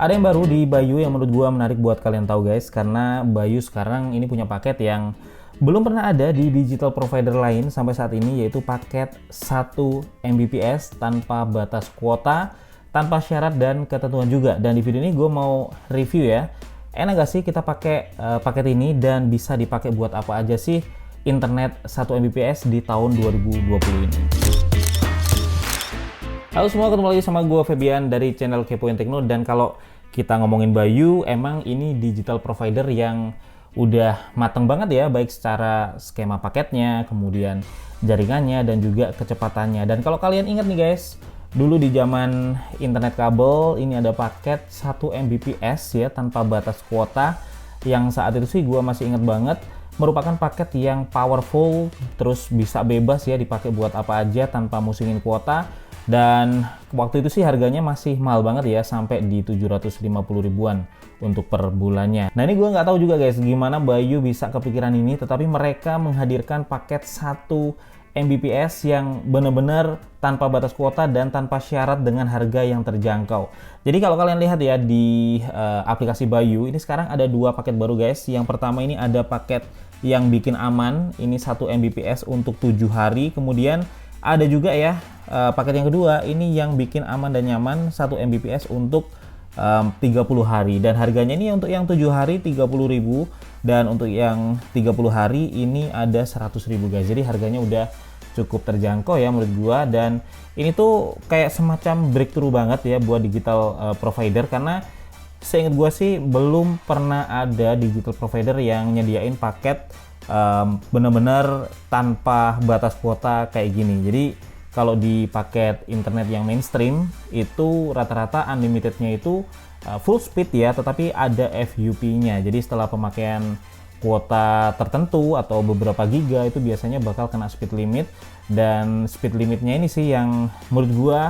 Ada yang baru di Bayu yang menurut gua menarik buat kalian tahu guys, karena Bayu sekarang ini punya paket yang belum pernah ada di digital provider lain sampai saat ini, yaitu paket 1 Mbps tanpa batas kuota, tanpa syarat dan ketentuan juga. Dan di video ini gue mau review ya, enak gak sih kita pakai paket ini dan bisa dipakai buat apa aja sih internet 1 Mbps di tahun 2020 ini. Halo semua, ketemu lagi sama gue Febian dari channel Kepoin Tekno. Dan kalau kita ngomongin Bayu, emang ini digital provider yang udah mateng banget ya, baik secara skema paketnya, kemudian jaringannya, dan juga kecepatannya. Dan kalau kalian ingat nih guys, dulu di zaman internet kabel ini ada paket 1 Mbps ya tanpa batas kuota, yang saat itu sih gue masih inget banget, merupakan paket yang powerful, terus bisa bebas ya dipakai buat apa aja tanpa musingin kuota. Dan waktu itu sih harganya masih mahal banget ya, sampai di 750 ribuan untuk per bulannya. Nah ini gue nggak tahu juga guys gimana Bayu bisa kepikiran ini, tetapi mereka menghadirkan paket 1 Mbps yang bener-bener tanpa batas kuota dan tanpa syarat dengan harga yang terjangkau. Jadi kalau kalian lihat ya di aplikasi Bayu, ini sekarang ada 2 paket baru guys. Yang pertama ini ada paket yang bikin aman, ini 1 Mbps untuk 7 hari. Kemudian ada juga ya paket yang kedua, ini yang bikin aman dan nyaman 1 Mbps untuk 30 hari. Dan harganya ini untuk yang 7 hari 30.000, dan untuk yang 30 hari ini ada 100.000 guys. Jadi harganya udah cukup terjangkau ya menurut gua, dan ini tuh kayak semacam breakthrough banget ya buat digital provider, karena seingat gua sih belum pernah ada digital provider yang nyediain paket benar-benar tanpa batas kuota kayak gini. Jadi kalau di paket internet yang mainstream itu rata-rata unlimitednya itu full speed ya, tetapi ada FUP-nya. Jadi setelah pemakaian kuota tertentu atau beberapa giga itu biasanya bakal kena speed limit, dan speed limitnya ini sih yang menurut gua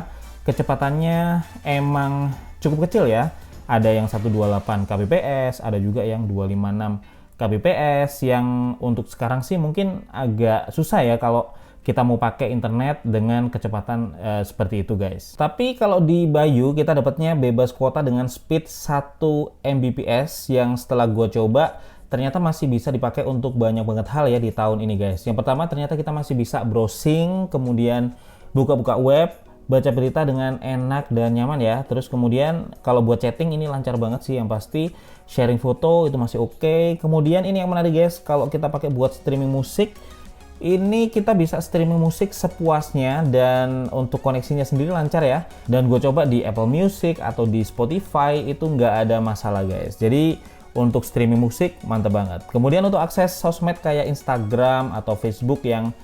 kecepatannya emang cukup kecil ya. Ada yang 128 kbps, ada juga yang 256 kbps, yang untuk sekarang sih mungkin agak susah ya kalau kita mau pakai internet dengan kecepatan seperti itu guys. Tapi kalau di Bayu kita dapatnya bebas kuota dengan speed 1 Mbps, yang setelah gue coba ternyata masih bisa dipakai untuk banyak banget hal ya di tahun ini guys. Yang pertama, ternyata kita masih bisa browsing, kemudian buka-buka web, baca berita dengan enak dan nyaman ya. Terus kemudian kalau buat chatting ini lancar banget sih yang pasti. Sharing foto itu masih oke. Kemudian ini yang menarik guys, kalau kita pakai buat streaming musik, ini kita bisa streaming musik sepuasnya, dan untuk koneksinya sendiri lancar ya. Dan gue coba di Apple Music atau di Spotify itu nggak ada masalah guys. Jadi untuk streaming musik mantep banget. Kemudian untuk akses sosmed kayak Instagram atau Facebook yang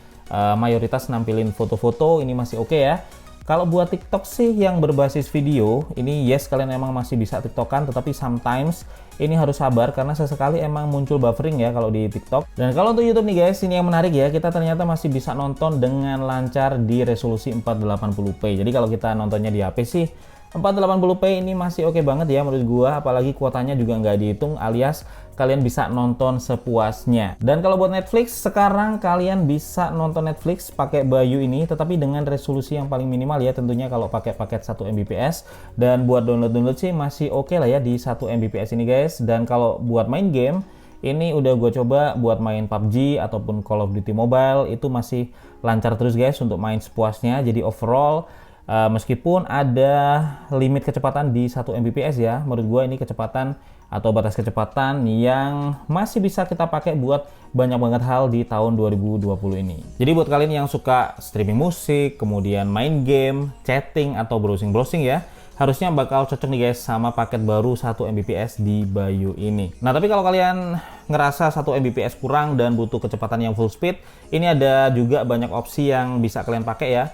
mayoritas nampilin foto-foto, ini masih oke ya. Kalau buat TikTok sih yang berbasis video, ini yes kalian emang masih bisa TikTokan, tetapi sometimes ini harus sabar karena sesekali emang muncul buffering ya kalau di TikTok. Dan kalau untuk YouTube nih guys, ini yang menarik ya, kita ternyata masih bisa nonton dengan lancar di resolusi 480p. Jadi kalau kita nontonnya di HP sih 480p ini masih oke banget ya menurut gua, apalagi kuotanya juga nggak dihitung, alias kalian bisa nonton sepuasnya. Dan kalau buat Netflix, sekarang kalian bisa nonton Netflix pakai Bayu ini, tetapi dengan resolusi yang paling minimal ya tentunya kalau pakai paket 1 Mbps. Dan buat download sih masih oke lah ya di 1 Mbps ini guys. Dan kalau buat main game, ini udah gue coba buat main PUBG ataupun Call of Duty Mobile, itu masih lancar terus guys untuk main sepuasnya. Jadi overall meskipun ada limit kecepatan di 1 Mbps ya, menurut gue ini kecepatan atau batas kecepatan yang masih bisa kita pakai buat banyak banget hal di tahun 2020 ini. Jadi buat kalian yang suka streaming musik, kemudian main game, chatting, atau browsing ya, harusnya bakal cocok nih guys sama paket baru 1 Mbps di Bayu ini. Nah tapi kalau kalian ngerasa 1 Mbps kurang dan butuh kecepatan yang full speed, ini ada juga banyak opsi yang bisa kalian pakai ya.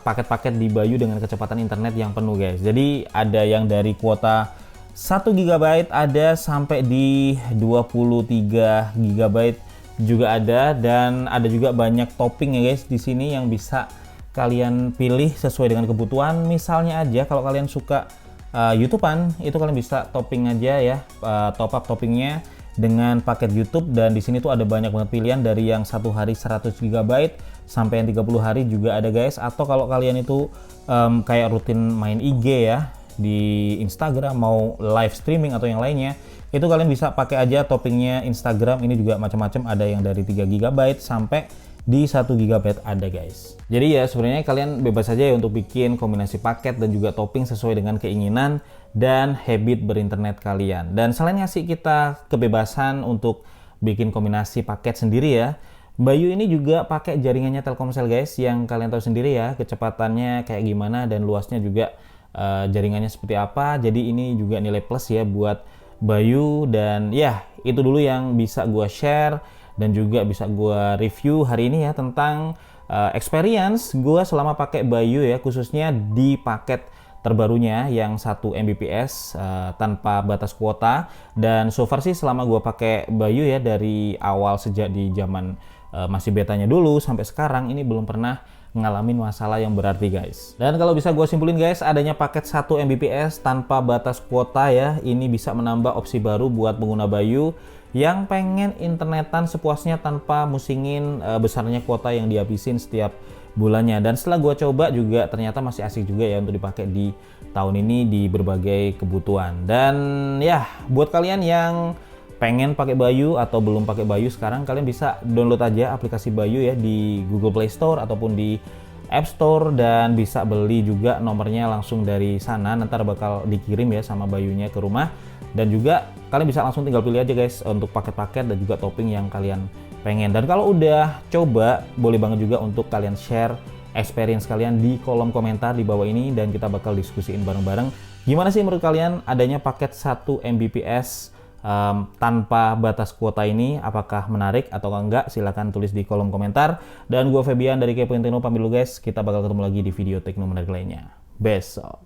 Paket-paket di Bayu dengan kecepatan internet yang penuh guys. Jadi ada yang dari kuota 1 GB ada sampai di 23 GB juga ada, dan ada juga banyak topping ya guys di sini yang bisa kalian pilih sesuai dengan kebutuhan. Misalnya aja kalau kalian suka YouTubean, itu kalian bisa topping aja ya, top up toppingnya dengan paket YouTube. Dan di sini tuh ada banyak banget pilihan, dari yang 1 hari 100 GB sampai yang 30 hari juga ada guys. Atau kalau kalian itu kayak rutin main IG ya, di Instagram, mau live streaming atau yang lainnya, itu kalian bisa pakai aja toppingnya Instagram. Ini juga macam-macam, ada yang dari 3 GB sampai di 1 GB ada guys. Jadi ya sebenarnya kalian bebas aja ya untuk bikin kombinasi paket dan juga topping sesuai dengan keinginan dan habit berinternet kalian. Dan selain ngasih kita kebebasan untuk bikin kombinasi paket sendiri ya, Bayu ini juga pakai jaringannya Telkomsel guys, yang kalian tahu sendiri ya kecepatannya kayak gimana dan luasnya juga jaringannya seperti apa. Jadi ini juga nilai plus ya buat Bayu. Dan ya itu dulu yang bisa gua share dan juga bisa gua review hari ini ya tentang experience gua selama pakai Bayu ya, khususnya di paket terbarunya yang 1 Mbps tanpa batas kuota. Dan so far sih selama gua pakai Bayu ya dari awal sejak di zaman masih betanya dulu sampai sekarang, ini belum pernah ngalamin masalah yang berarti guys. Dan kalau bisa gue simpulin guys, adanya paket 1 Mbps tanpa batas kuota ya, ini bisa menambah opsi baru buat pengguna Bayu yang pengen internetan sepuasnya tanpa musingin besarnya kuota yang dihabisin setiap bulannya. Dan setelah gue coba juga ternyata masih asik juga ya untuk dipakai di tahun ini di berbagai kebutuhan. Dan ya buat kalian yang pengen pakai Bayu atau belum pakai Bayu sekarang, kalian bisa download aja aplikasi Bayu ya di Google Play Store ataupun di App Store, dan bisa beli juga nomornya langsung dari sana. Nanti bakal dikirim ya sama Bayunya ke rumah. Dan juga kalian bisa langsung tinggal pilih aja guys untuk paket-paket dan juga topping yang kalian pengen. Dan kalau udah coba, boleh banget juga untuk kalian share experience kalian di kolom komentar di bawah ini, dan kita bakal diskusiin bareng-bareng gimana sih menurut kalian adanya paket 1 Mbps tanpa batas kuota ini, apakah menarik atau enggak? Silahkan tulis di kolom komentar. Dan gua Febian dari Kepo Tekno pamit dulu guys, kita bakal ketemu lagi di video tekno menarik lainnya besok.